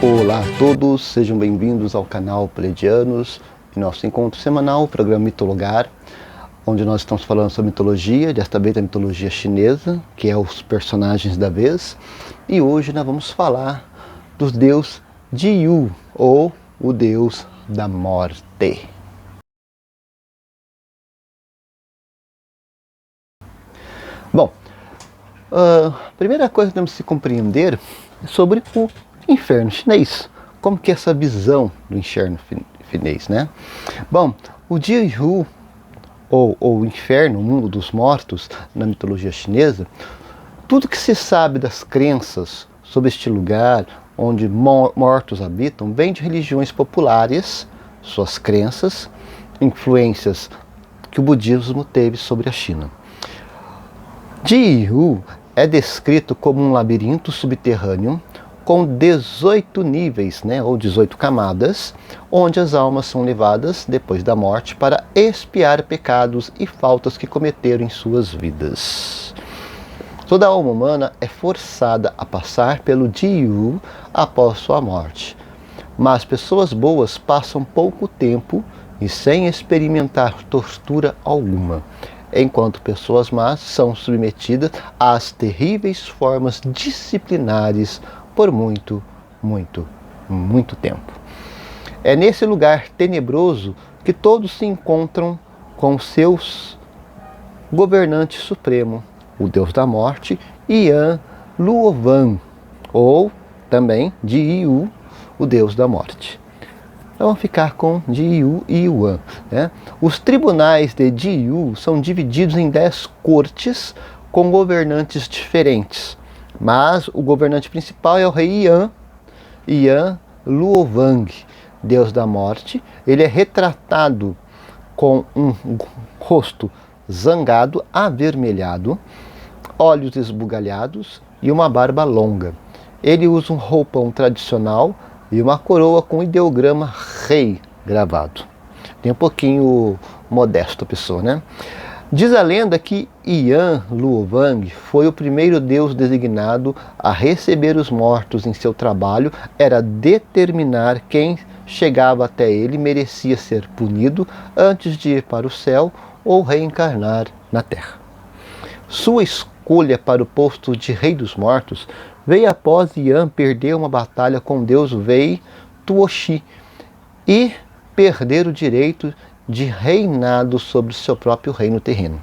Olá a todos, sejam bem-vindos ao canal Pleiadianos e nosso encontro semanal, o programa Mitologar, onde nós estamos falando sobre mitologia, desta vez a mitologia chinesa, que é os personagens da vez, e hoje nós vamos falar dos deus Jiyu, ou o deus da morte. Bom, a primeira coisa que temos que compreender é sobre o inferno chinês. Como que é essa visão do inferno chinês, né? Bom, o Jiyu, ou o inferno, o mundo dos mortos, na mitologia chinesa, tudo que se sabe das crenças sobre este lugar onde mortos habitam vem de religiões populares, suas crenças, influências que o budismo teve sobre a China. Jiyu é descrito como um labirinto subterrâneo com 18 níveis, ou 18 camadas, onde as almas são levadas depois da morte para expiar pecados e faltas que cometeram em suas vidas. Toda alma humana é forçada a passar pelo Jiyu após sua morte, mas pessoas boas passam pouco tempo e sem experimentar tortura alguma, enquanto pessoas más são submetidas às terríveis formas disciplinares por muito tempo. É nesse lugar tenebroso que todos se encontram com seus governante supremo, o deus da morte, Yan Luowan, ou também Jiyu, o deus da morte. Então vamos ficar com Jiyu e Yuan. Os tribunais de Jiyu são divididos em 10 cortes com governantes diferentes. Mas o governante principal é o rei Yan Luowan, deus da morte. Ele é retratado com um rosto zangado, avermelhado, olhos esbugalhados e uma barba longa. Ele usa um roupão tradicional e uma coroa com o ideograma rei gravado. Tem um pouquinho modesto a pessoa, né? Diz a lenda que Yan Luowan foi o primeiro deus designado a receber os mortos em seu trabalho, era determinar quem chegava até ele merecia ser punido antes de ir para o céu ou reencarnar na terra. Sua escolha para o posto de rei dos mortos veio após Yan perder uma batalha com o deus Wei Tuoshi e perder o direito de reinado sobre seu próprio reino terreno.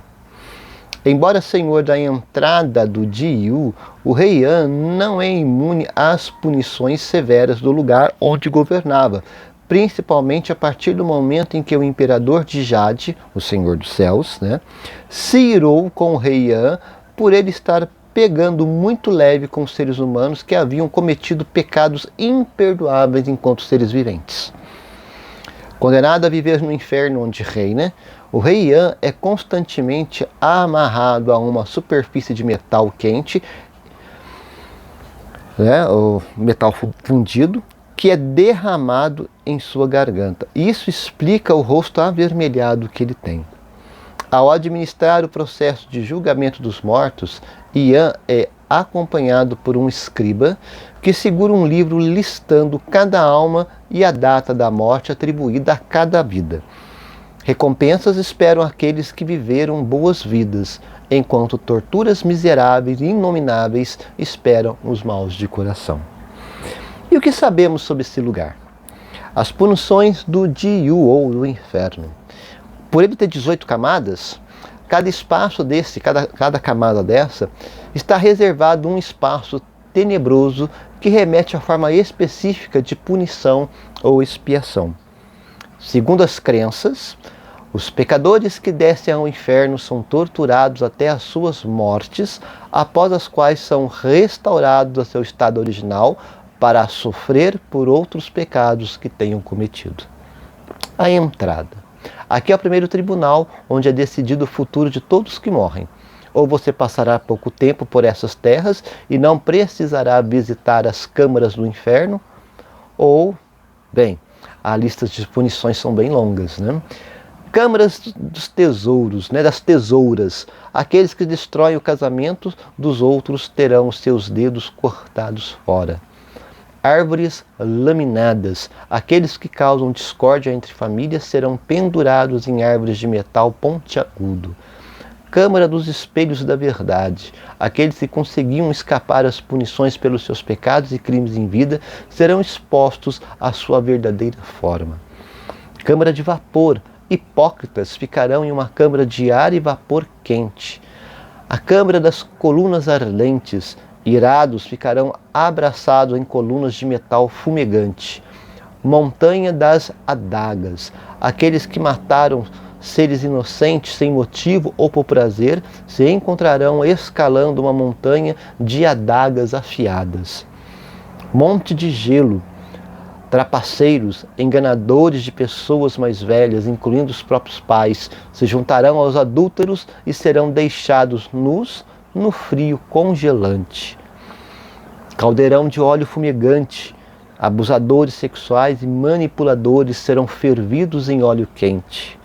Embora senhor da entrada do Jiyu, o rei Yan não é imune às punições severas do lugar onde governava, principalmente a partir do momento em que o imperador de Jade, o senhor dos céus, se irou com o rei Yan por ele estar pegando muito leve com os seres humanos que haviam cometido pecados imperdoáveis enquanto seres viventes. Condenado a viver no inferno onde reina, o rei Yan é constantemente amarrado a uma superfície de metal quente, o metal fundido, que é derramado em sua garganta. Isso explica o rosto avermelhado que ele tem. Ao administrar o processo de julgamento dos mortos, Yan é acompanhado por um escriba que segura um livro listando cada alma e a data da morte atribuída a cada vida. Recompensas esperam aqueles que viveram boas vidas, enquanto torturas miseráveis e inomináveis esperam os maus de coração. E o que sabemos sobre esse lugar? As punições do Jiyu, ou do inferno. Por ele ter 18 camadas, cada espaço desse, cada camada dessa, está reservado um espaço tenebroso que remete à forma específica de punição ou expiação. Segundo as crenças, os pecadores que descem ao inferno são torturados até as suas mortes, após as quais são restaurados a seu estado original para sofrer por outros pecados que tenham cometido. A entrada. Aqui é o primeiro tribunal onde é decidido o futuro de todos que morrem. Ou você passará pouco tempo por essas terras e não precisará visitar as câmaras do inferno, ou, a lista de punições são bem longas, Câmaras dos tesouros, das tesouras. Aqueles que destroem o casamento dos outros terão os seus dedos cortados fora. árvores laminadas. Aqueles que causam discórdia entre famílias serão pendurados em árvores de metal pontiagudo. Câmara dos espelhos da verdade. Aqueles que conseguiam escapar às punições pelos seus pecados e crimes em vida serão expostos à sua verdadeira forma. Câmara de vapor. Hipócritas ficarão em uma câmara de ar e vapor quente. A câmara das colunas ardentes. Irados ficarão abraçados em colunas de metal fumegante. Montanha das adagas. Aqueles que mataram seres inocentes sem motivo ou por prazer se encontrarão escalando uma montanha de adagas afiadas. Monte de gelo. Trapaceiros, enganadores de pessoas mais velhas, incluindo os próprios pais, se juntarão aos adúlteros e serão deixados nus no frio congelante. Caldeirão de óleo fumegante. Abusadores sexuais e manipuladores serão fervidos em óleo quente.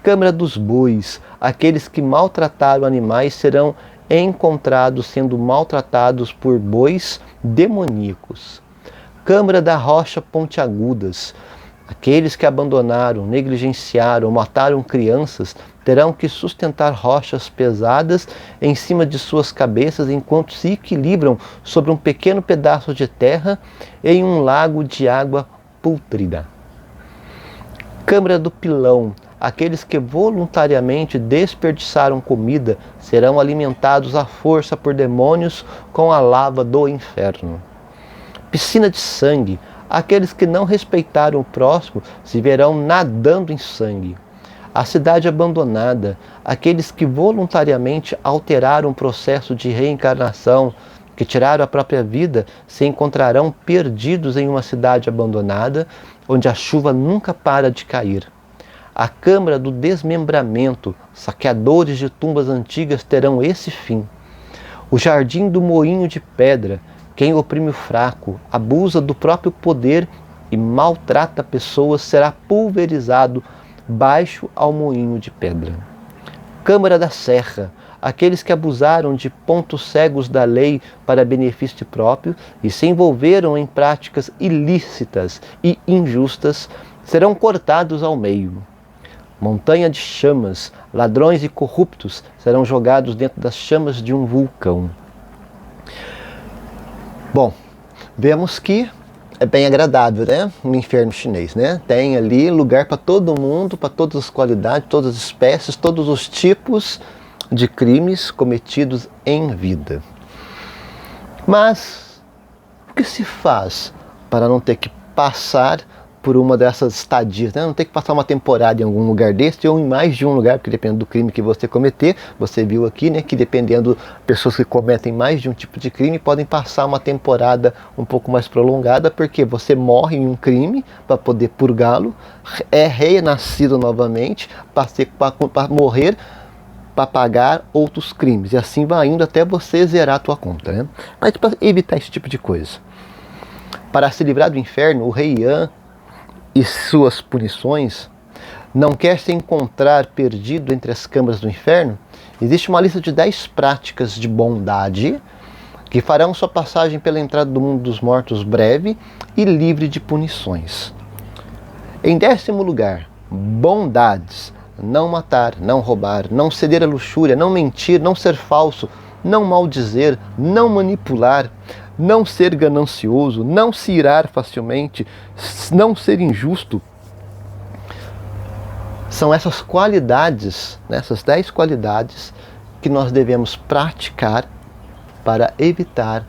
Câmara dos bois. Aqueles que maltrataram animais serão encontrados sendo maltratados por bois demoníacos. Câmara da rocha pontiagudas. Aqueles que abandonaram, negligenciaram ou mataram crianças terão que sustentar rochas pesadas em cima de suas cabeças enquanto se equilibram sobre um pequeno pedaço de terra em um lago de água pútrida. Câmara do pilão. Aqueles que voluntariamente desperdiçaram comida serão alimentados à força por demônios com a lava do inferno. Piscina de sangue. Aqueles que não respeitaram o próximo se verão nadando em sangue. A cidade abandonada. Aqueles que voluntariamente alteraram o processo de reencarnação, que tiraram a própria vida, se encontrarão perdidos em uma cidade abandonada, onde a chuva nunca para de cair. A câmara do desmembramento. Saqueadores de tumbas antigas terão esse fim. O jardim do moinho de pedra. Quem oprime o fraco, abusa do próprio poder e maltrata pessoas será pulverizado baixo ao moinho de pedra. Câmara da serra. Aqueles que abusaram de pontos cegos da lei para benefício próprio e se envolveram em práticas ilícitas e injustas serão cortados ao meio. Montanha de chamas. Ladrões e corruptos serão jogados dentro das chamas de um vulcão. Bom, vemos que é bem agradável, né? No inferno chinês, né? Tem ali lugar para todo mundo, para todas as qualidades, todas as espécies, todos os tipos de crimes cometidos em vida. Mas o que se faz para não ter que passar por uma dessas estadias, né? Não ter que passar uma temporada em algum lugar desse ou em mais de um lugar, porque depende do crime que você cometer. Você viu aqui, né, que dependendo, pessoas que cometem mais de um tipo de crime podem passar uma temporada um pouco mais prolongada, porque você morre em um crime para poder purgá-lo, é renascido novamente para morrer, para pagar outros crimes, e assim vai indo até você zerar a tua conta, né? Mas para evitar esse tipo de coisa, para se livrar do inferno, o rei Yan e suas punições não quer se encontrar perdido entre as câmaras do inferno. Existe uma lista de 10 práticas de bondade que farão sua passagem pela entrada do mundo dos mortos breve e livre de punições. Em 10º lugar, bondades: não matar, não roubar, não ceder à luxúria, não mentir, não ser falso, não maldizer, não manipular, não ser ganancioso, não se irar facilmente, não ser injusto. São essas qualidades, essas 10 qualidades que nós devemos praticar para evitar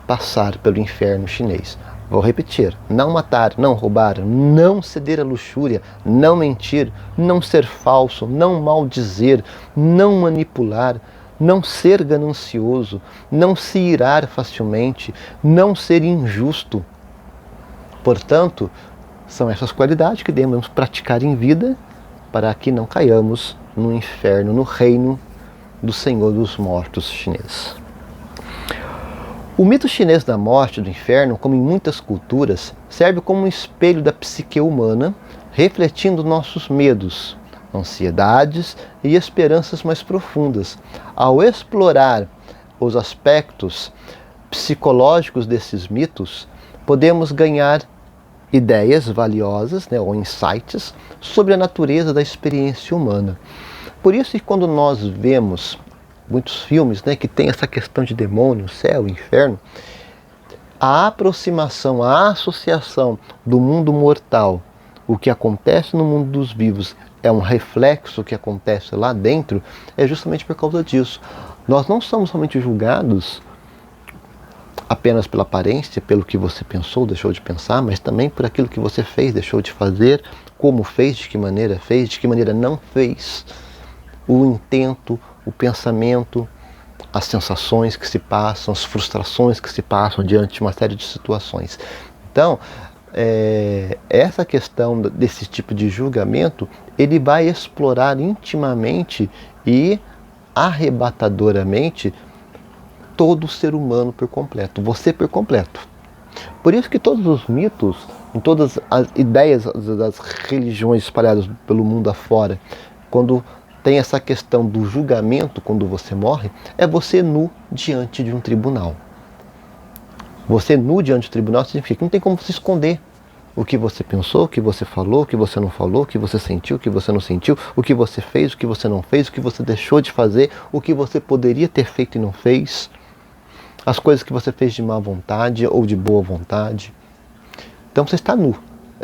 passar pelo inferno chinês. Vou repetir: não matar, não roubar, não ceder à luxúria, não mentir, não ser falso, não maldizer, não manipular, não ser ganancioso, não se irar facilmente, não ser injusto. Portanto, são essas qualidades que devemos praticar em vida para que não caiamos no inferno, no reino do Senhor dos Mortos chinês. O mito chinês da morte e do inferno, como em muitas culturas, serve como um espelho da psique humana, refletindo nossos medos, ansiedades e esperanças mais profundas. Ao explorar os aspectos psicológicos desses mitos, podemos ganhar ideias valiosas, né, ou insights sobre a natureza da experiência humana. Por isso que quando nós vemos muitos filmes, né, que tem essa questão de demônio, céu, inferno, a aproximação, a associação do mundo mortal, o que acontece no mundo dos vivos, é um reflexo que acontece lá dentro, é justamente por causa disso. Nós não somos somente julgados apenas pela aparência, pelo que você pensou, deixou de pensar, mas também por aquilo que você fez, deixou de fazer, como fez, de que maneira não fez, o intento, o pensamento, as sensações que se passam, as frustrações que se passam diante de uma série de situações. Então, essa questão desse tipo de julgamento, ele vai explorar intimamente e arrebatadoramente todo ser humano por completo, você por completo. Por isso que todos os mitos, em todas as ideias das religiões espalhadas pelo mundo afora, quando tem essa questão do julgamento quando você morre, é você nu diante de um tribunal. Você nu diante do tribunal significa que não tem como se esconder o que você pensou, o que você falou, o que você não falou, o que você sentiu, o que você não sentiu, o que você fez, o que você não fez, o que você deixou de fazer, o que você poderia ter feito e não fez, as coisas que você fez de má vontade ou de boa vontade. Então você está nu.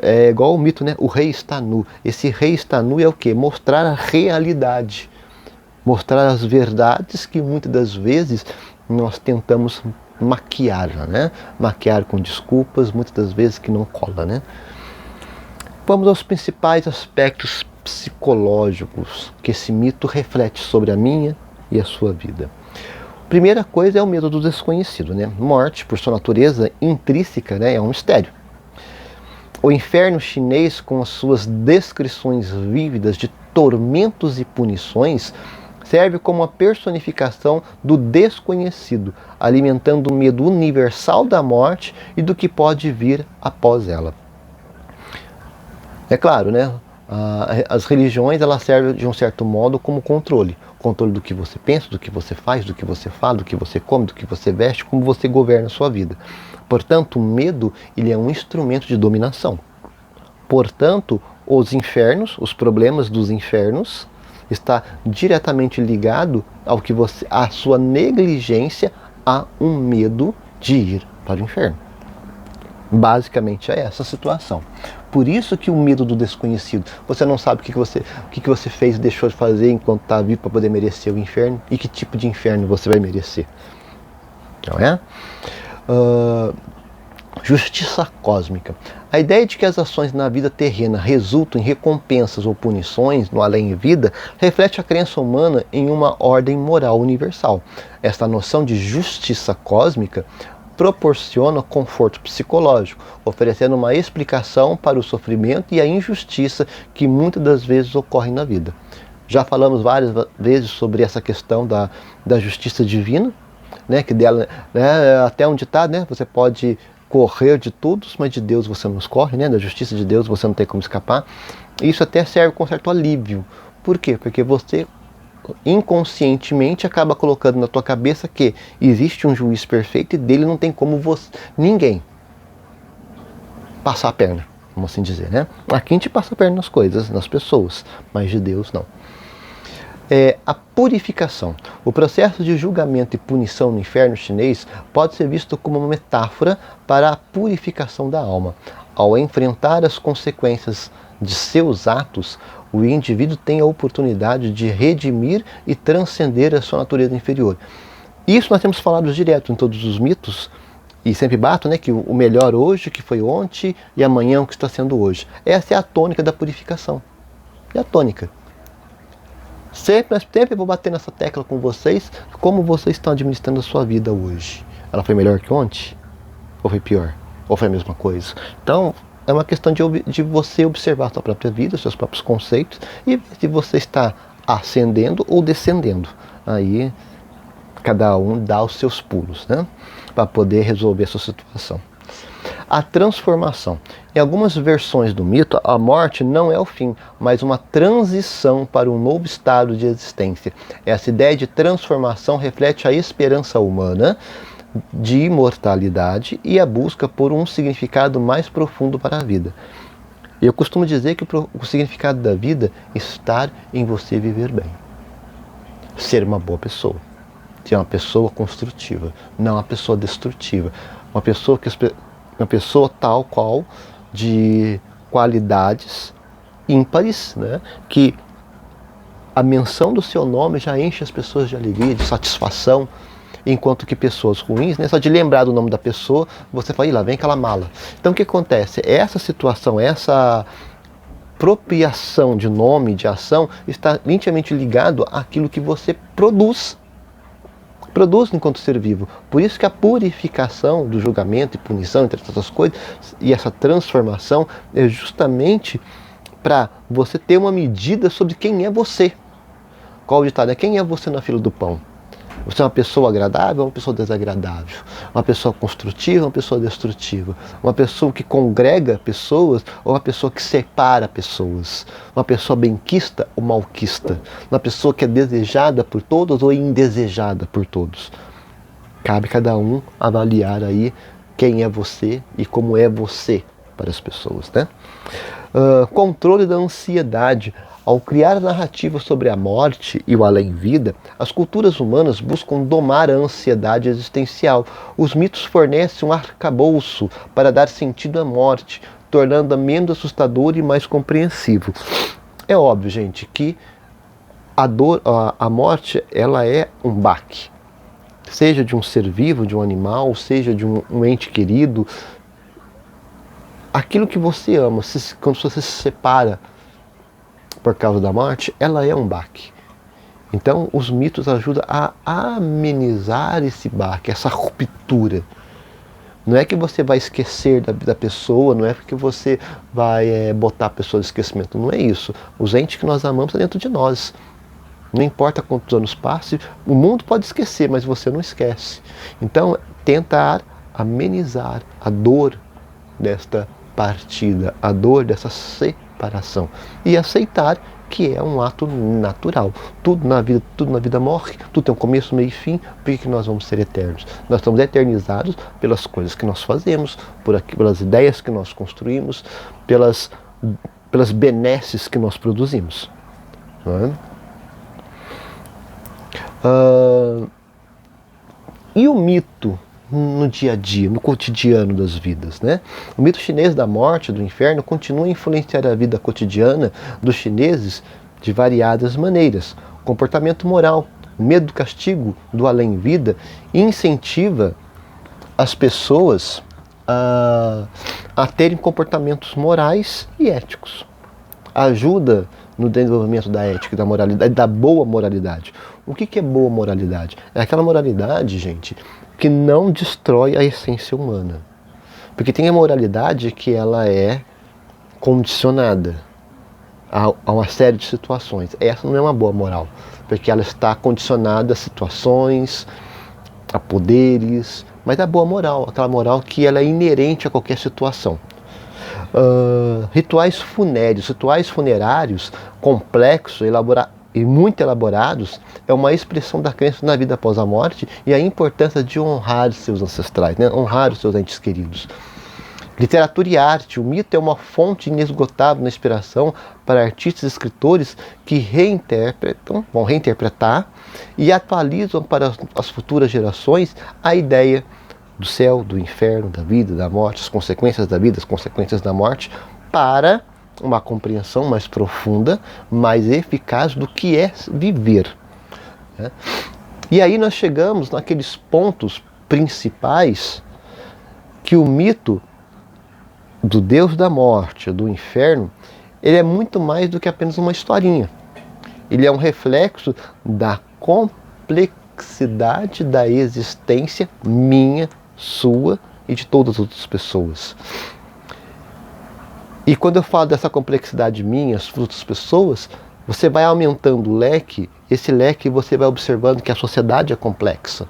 É igual o mito, né? O rei está nu. Esse rei está nu é o quê? Mostrar a realidade. Mostrar as verdades que muitas das vezes nós tentamos maquiar, né? Maquiar com desculpas, muitas das vezes que não cola, né? Vamos aos principais aspectos psicológicos que esse mito reflete sobre a minha e a sua vida. Primeira coisa é o medo do desconhecido, né? Morte, por sua natureza intrínseca, né, é um mistério. O inferno chinês, com as suas descrições vívidas de tormentos e punições, serve como a personificação do desconhecido, alimentando o medo universal da morte e do que pode vir após ela. É claro, né? As religiões, elas servem de um certo modo como controle do que você pensa, do que você faz, do que você fala, do que você come, do que você veste, como você governa a sua vida. Portanto, o medo, ele é um instrumento de dominação. Portanto, os infernos, os problemas dos infernos, está diretamente ligado ao que à sua negligência, a um medo de ir para o inferno. Basicamente é essa a situação. Por isso que o medo do desconhecido. Você não sabe o que você fez e deixou de fazer enquanto está vivo para poder merecer o inferno, e que tipo de inferno você vai merecer. Não é? Justiça cósmica. A ideia de que as ações na vida terrena resultam em recompensas ou punições no além-vida reflete a crença humana em uma ordem moral universal. Esta noção de justiça cósmica proporciona conforto psicológico, oferecendo uma explicação para o sofrimento e a injustiça que muitas das vezes ocorrem na vida. Já falamos várias vezes sobre essa questão da justiça divina, né, que dela, né, até um ditado, né, você pode correr de todos, mas de Deus você não corre, né, da justiça de Deus você não tem como escapar. Isso até serve com certo alívio. Por quê? Porque você inconscientemente acaba colocando na tua cabeça que existe um juiz perfeito e dele não tem como ninguém passar a perna, vamos assim dizer, né? Aqui a gente passa a perna nas coisas, nas pessoas, mas de Deus não. A purificação. O processo de julgamento e punição no inferno chinês pode ser visto como uma metáfora para a purificação da alma. Ao enfrentar as consequências de seus atos, o indivíduo tem a oportunidade de redimir e transcender a sua natureza inferior. Isso nós temos falado direto em todos os mitos, e sempre bato, né, que o melhor hoje, que foi ontem, e amanhã o que está sendo hoje. Essa é a tônica da purificação. É a tônica. Sempre vou bater nessa tecla com vocês, como vocês estão administrando a sua vida hoje. Ela foi melhor que ontem? Ou foi pior? Ou foi a mesma coisa? Então, é uma questão de você observar a sua própria vida, os seus próprios conceitos, e ver se você está ascendendo ou descendendo. Aí, cada um dá os seus pulos, né, para poder resolver a sua situação. A transformação. Em algumas versões do mito, a morte não é o fim, mas uma transição para um novo estado de existência. Essa ideia de transformação reflete a esperança humana de imortalidade e a busca por um significado mais profundo para a vida. Eu costumo dizer que o significado da vida é estar em você viver bem. Ser uma boa pessoa. Ser uma pessoa construtiva, não uma pessoa destrutiva. Uma pessoa tal qual de qualidades ímpares, né? Que a menção do seu nome já enche as pessoas de alegria, de satisfação, enquanto que pessoas ruins, né, só de lembrar do nome da pessoa, você fala, lá vem aquela mala. Então o que acontece? Essa situação, essa apropriação de nome, de ação, está intimamente ligado àquilo que você produz enquanto ser vivo. Por isso que a purificação do julgamento e punição, entre outras coisas, e essa transformação é justamente para você ter uma medida sobre quem é você. Qual o ditado? Quem é você na fila do pão? Você é uma pessoa agradável ou uma pessoa desagradável? Uma pessoa construtiva ou uma pessoa destrutiva? Uma pessoa que congrega pessoas ou uma pessoa que separa pessoas? Uma pessoa benquista ou malquista? Uma pessoa que é desejada por todos ou indesejada por todos? Cabe cada um avaliar aí quem é você e como é você para as pessoas, né? Controle da ansiedade. Ao criar narrativas sobre a morte e o além-vida, as culturas humanas buscam domar a ansiedade existencial. Os mitos fornecem um arcabouço para dar sentido à morte, tornando-a menos assustadora e mais compreensível. É óbvio, gente, que a morte, ela é um baque. Seja de um ser vivo, de um animal, seja de um ente querido. Aquilo que você ama, quando você se separa por causa da morte, ela é um baque. Então os mitos ajudam a amenizar esse baque, essa ruptura. Não é que você vai esquecer da pessoa, não é que você vai botar a pessoa no esquecimento, não é isso. Os entes que nós amamos estão dentro de nós. Não importa quantos anos passem, o mundo pode esquecer, mas você não esquece. Então tentar amenizar a dor desta partida, a dor dessa separação e aceitar que é um ato natural. Tudo na vida morre, tudo tem um começo, meio e fim. Por que nós vamos ser eternos? Nós estamos eternizados pelas coisas que nós fazemos, pelas ideias que nós construímos, pelas benesses que nós produzimos. Não é? E o mito no dia a dia, no cotidiano das vidas, né? O mito chinês da morte, do inferno, continua a influenciar a vida cotidiana dos chineses de variadas maneiras. O comportamento moral, o medo do castigo, do além-vida, incentiva as pessoas a terem comportamentos morais e éticos. Ajuda no desenvolvimento da ética, da moralidade, da boa moralidade. O que é boa moralidade? É aquela moralidade, gente, que não destrói a essência humana. Porque tem a moralidade que ela é condicionada a uma série de situações. Essa não é uma boa moral, porque ela está condicionada a situações, a poderes, mas a boa moral, aquela moral que ela é inerente a qualquer situação. Rituais funerários complexos e muito elaborados é uma expressão da crença na vida após a morte e a importância de honrar seus ancestrais, né? Honrar os seus entes queridos. Literatura e arte. O mito é uma fonte inesgotável na inspiração para artistas e escritores que vão reinterpretar e atualizam para as futuras gerações a ideia do céu, do inferno, da vida, da morte, as consequências da vida, as consequências da morte, para uma compreensão mais profunda, mais eficaz do que é viver. E aí nós chegamos naqueles pontos principais que o mito do Deus da morte, do inferno, ele é muito mais do que apenas uma historinha. Ele é um reflexo da complexidade da existência minha, sua e de todas as outras pessoas. E quando eu falo dessa complexidade minha, as outras pessoas, você vai aumentando o leque, esse leque você vai observando que a sociedade é complexa.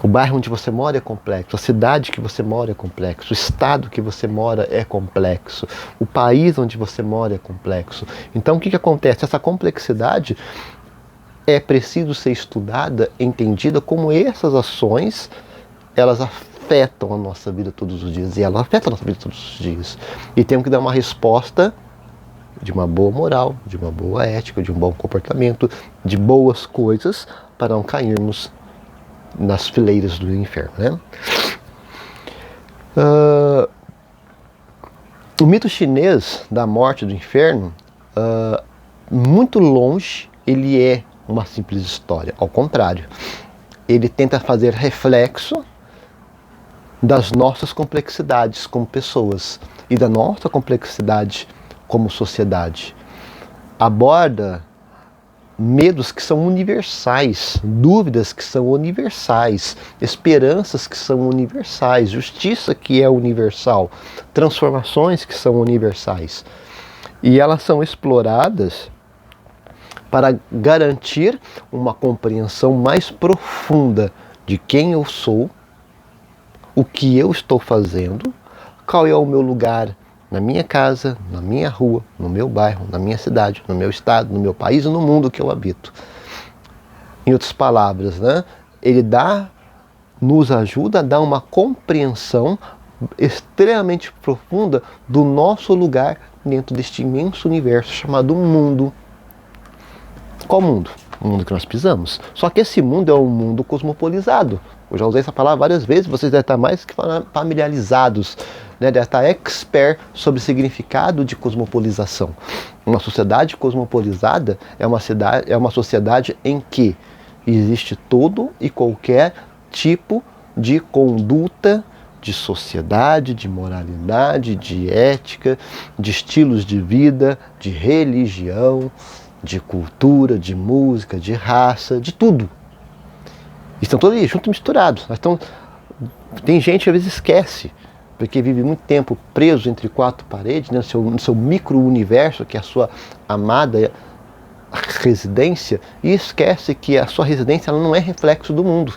O bairro onde você mora é complexo, a cidade que você mora é complexo, o estado que você mora é complexo, o país onde você mora é complexo. Então o que acontece? Essa complexidade é preciso ser estudada, entendida como essas ações, elas afetam a nossa vida todos os dias. E elas afetam a nossa vida todos os dias. E temos que dar uma resposta de uma boa moral, de uma boa ética, de um bom comportamento, de boas coisas, para não cairmos nas fileiras do inferno, né? O mito chinês da morte do inferno, muito longe, ele é uma simples história. Ao contrário, ele tenta fazer reflexo das nossas complexidades como pessoas e da nossa complexidade como sociedade. Aborda medos que são universais, dúvidas que são universais, esperanças que são universais, justiça que é universal, transformações que são universais. E elas são exploradas para garantir uma compreensão mais profunda de quem eu sou, o que eu estou fazendo, qual é o meu lugar na minha casa, na minha rua, no meu bairro, na minha cidade, no meu estado, no meu país e no mundo que eu habito. Em outras palavras, né, ele nos ajuda a dar uma compreensão extremamente profunda do nosso lugar dentro deste imenso universo chamado mundo. Qual mundo? O mundo que nós pisamos. Só que esse mundo é um mundo cosmopolizado. Eu já usei essa palavra várias vezes, vocês devem estar mais que familiarizados, né? Devem estar expert sobre o significado de cosmopolização. Uma sociedade cosmopolizada é uma sociedade em que existe todo e qualquer tipo de conduta, de sociedade, de moralidade, de ética, de estilos de vida, de religião, de cultura, de música, de raça, de tudo. Estão todos ali, juntos, misturados. Tem gente que às vezes esquece, porque vive muito tempo preso entre quatro paredes, né, no seu micro-universo, que é a sua amada residência, e esquece que a sua residência ela não é reflexo do mundo.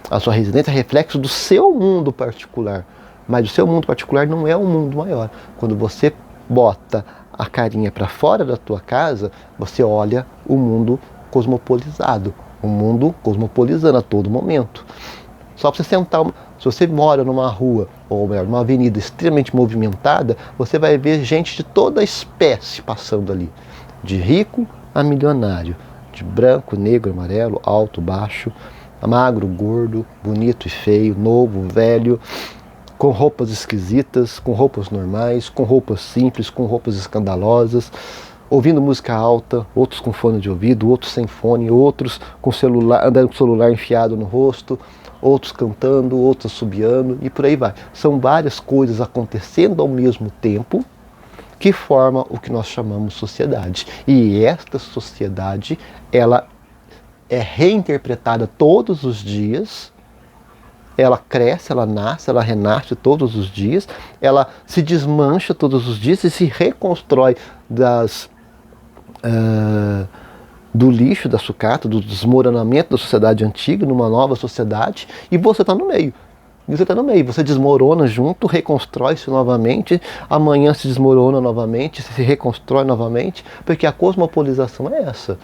A sua residência é reflexo do seu mundo particular. Mas o seu mundo particular não é um mundo maior. Quando você bota a carinha para fora da tua casa, você olha o mundo cosmopolizado, o mundo cosmopolizando a todo momento. Só para você sentar, se você mora numa rua, ou melhor, numa avenida extremamente movimentada, você vai ver gente de toda espécie passando ali. De rico a milionário, de branco, negro, amarelo, alto, baixo, magro, gordo, bonito e feio, novo, velho, com roupas esquisitas, com roupas normais, com roupas simples, com roupas escandalosas, ouvindo música alta, outros com fone de ouvido, outros sem fone, outros com celular, andando com o celular enfiado no rosto, outros cantando, outros assobiando e por aí vai. São várias coisas acontecendo ao mesmo tempo que formam o que nós chamamos sociedade. E esta sociedade, ela é reinterpretada todos os dias. Ela cresce, ela nasce, ela renasce todos os dias, ela se desmancha todos os dias e se reconstrói do lixo, da sucata, do desmoronamento da sociedade antiga numa nova sociedade, e você está no meio. Você desmorona junto, reconstrói-se novamente, amanhã se desmorona novamente, se reconstrói novamente, porque a cosmopolização é essa.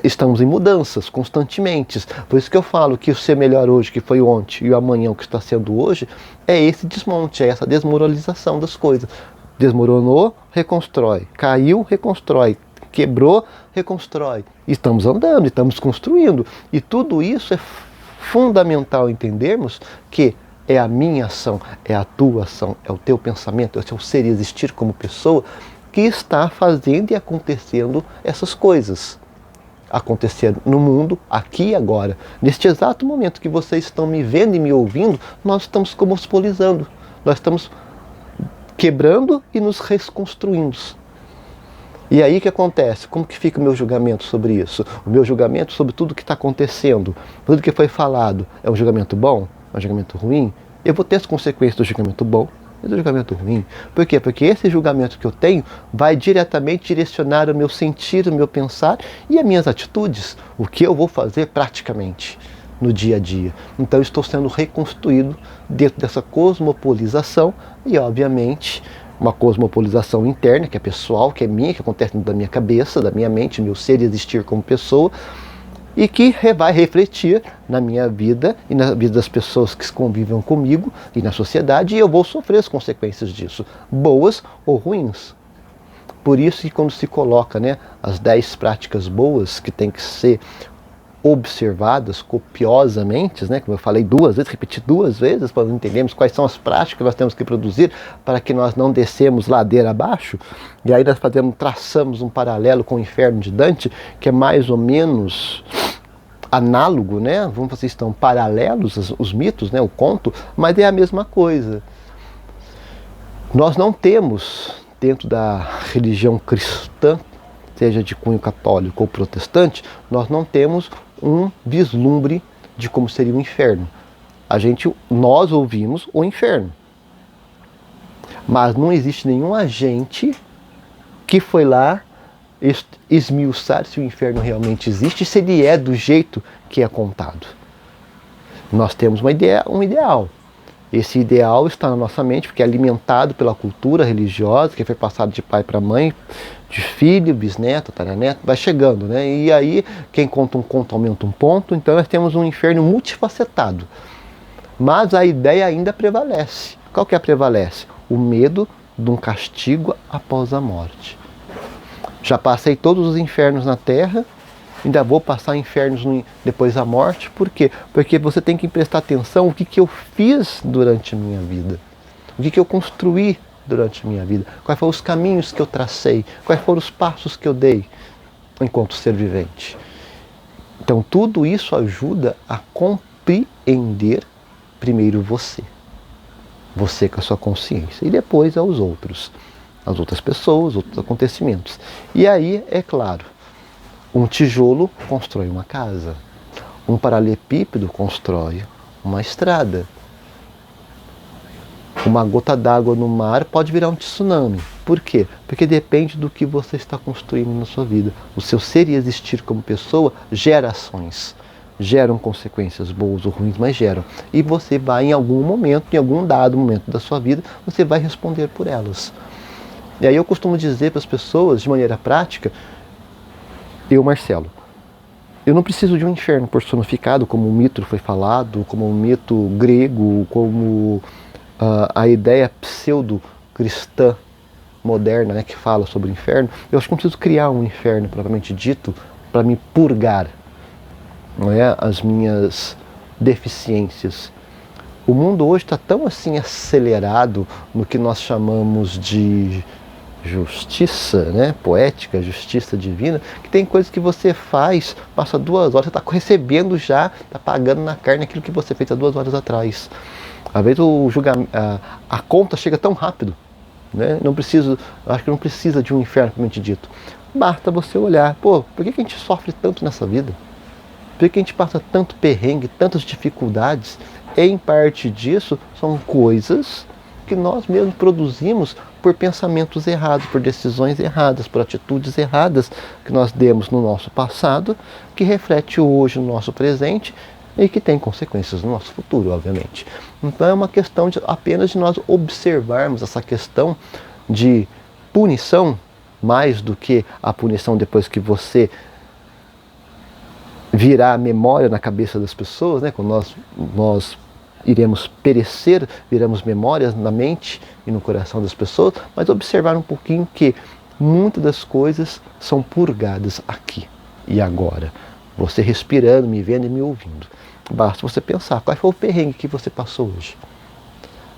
Estamos em mudanças constantemente. Por isso que eu falo que o ser melhor hoje, que foi ontem, e o amanhã, o que está sendo hoje, é esse desmonte, é essa desmoralização das coisas. Desmoronou, reconstrói. Caiu, reconstrói. Quebrou, reconstrói. Estamos andando, estamos construindo. E tudo isso é fundamental entendermos que é a minha ação, é a tua ação, é o teu pensamento, é o seu ser e existir como pessoa que está fazendo e acontecendo essas coisas. Acontecer no mundo, aqui e agora. Neste exato momento que vocês estão me vendo e me ouvindo, nós estamos cosmopolizando. Nós estamos quebrando e nos reconstruindo. E aí o que acontece? Como que fica o meu julgamento sobre isso? O meu julgamento sobre tudo que está acontecendo, tudo que foi falado, é um julgamento bom? É um julgamento ruim? Eu vou ter as consequências do julgamento bom e do julgamento ruim. Por quê? Porque esse julgamento que eu tenho vai diretamente direcionar o meu sentir, o meu pensar e as minhas atitudes, o que eu vou fazer praticamente no dia a dia. Então eu estou sendo reconstruído dentro dessa cosmopolização e, obviamente, uma cosmopolização interna, que é pessoal, que é minha, que acontece dentro da minha cabeça, da minha mente, meu ser e existir como pessoa, e que vai refletir na minha vida e na vida das pessoas que convivem comigo e na sociedade, e eu vou sofrer as consequências disso, boas ou ruins. Por isso que quando se coloca, né, as 10 práticas boas que tem que ser observadas copiosamente, né, como eu falei 2 vezes, repeti 2 vezes para entendermos quais são as práticas que nós temos que produzir para que nós não descemos ladeira abaixo, e aí nós traçamos um paralelo com o inferno de Dante, que é mais ou menos análogo, né? Vamos fazer, estão paralelos os mitos, né, o conto, mas é a mesma coisa. Nós não temos dentro da religião cristã, seja de cunho católico ou protestante, nós não temos um vislumbre de como seria o inferno. Nós ouvimos o inferno, mas não existe nenhum agente que foi lá esmiuçar se o inferno realmente existe, se ele é do jeito que é contado. Nós temos um ideal. Esse ideal está na nossa mente porque é alimentado pela cultura religiosa, que foi passado de pai para mãe, de filho, bisneto, tataraneto, vai chegando, né? E aí, quem conta um conto aumenta um ponto, então nós temos um inferno multifacetado. Mas a ideia ainda prevalece. Qual que prevalece? O medo de um castigo após a morte. Já passei todos os infernos na Terra, ainda vou passar infernos depois da morte. Por quê? Porque você tem que prestar atenção no que eu fiz durante a minha vida. O que eu construí durante a minha vida. Quais foram os caminhos que eu tracei. Quais foram os passos que eu dei enquanto ser vivente. Então tudo isso ajuda a compreender primeiro você. Você com a sua consciência. E depois aos outros. As outras pessoas, outros acontecimentos. E aí, é claro, um tijolo constrói uma casa, um paralelepípedo constrói uma estrada, uma gota d'água no mar pode virar um tsunami. Por quê? Porque depende do que você está construindo na sua vida. O seu ser e existir como pessoa gera ações, geram consequências boas ou ruins, mas geram. E você vai em algum momento, em algum dado momento da sua vida, você vai responder por elas. E aí eu costumo dizer para as pessoas, de maneira prática, Marcelo, eu não preciso de um inferno personificado, como o mito foi falado, como o mito grego, como a ideia pseudo-cristã moderna, né, que fala sobre o inferno. Eu acho que não preciso criar um inferno, propriamente dito, para me purgar, não é, as minhas deficiências. O mundo hoje está tão assim acelerado no que nós chamamos de justiça, né, poética, justiça divina, que tem coisas que você faz, passa 2 horas, você está recebendo já, está pagando na carne aquilo que você fez há 2 horas atrás. Às vezes a conta chega tão rápido, né? Acho que não precisa de um inferno propriamente dito. Basta você olhar, por que a gente sofre tanto nessa vida? Por que a gente passa tanto perrengue, tantas dificuldades? E em parte disso são coisas que nós mesmos produzimos por pensamentos errados, por decisões erradas, por atitudes erradas que nós demos no nosso passado, que reflete hoje no nosso presente e que tem consequências no nosso futuro, obviamente. Então é uma questão apenas de nós observarmos essa questão de punição, mais do que a punição depois que você virar a memória na cabeça das pessoas, né? Quando nós iremos perecer, viramos memórias na mente e no coração das pessoas, mas observar um pouquinho que muitas das coisas são purgadas aqui e agora. Você respirando, me vendo e me ouvindo. Basta você pensar, qual foi o perrengue que você passou hoje?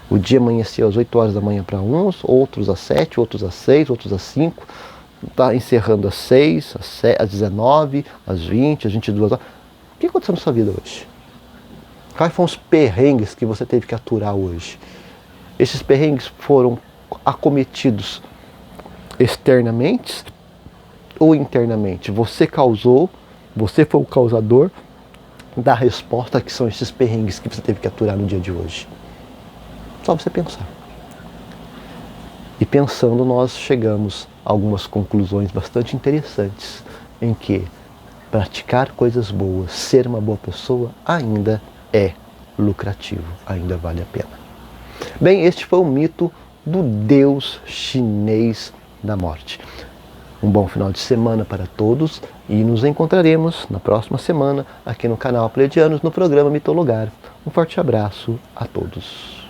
O dia amanheceu às 8 horas da manhã para uns, outros às 7, outros às 6, outros às 5, está encerrando às 6, às 19, às 20, às 22 horas. O que aconteceu na sua vida hoje? Quais foram os perrengues que você teve que aturar hoje? Esses perrengues foram acometidos externamente ou internamente? Você causou, você foi o causador da resposta que são esses perrengues que você teve que aturar no dia de hoje. Só você pensar. E pensando, nós chegamos a algumas conclusões bastante interessantes, em que praticar coisas boas, ser uma boa pessoa, ainda é lucrativo, ainda vale a pena. Bem, este foi o mito do deus chinês da morte. Um bom final de semana para todos e nos encontraremos na próxima semana aqui no canal Pleiadianos, no programa Mitologar. Um forte abraço a todos.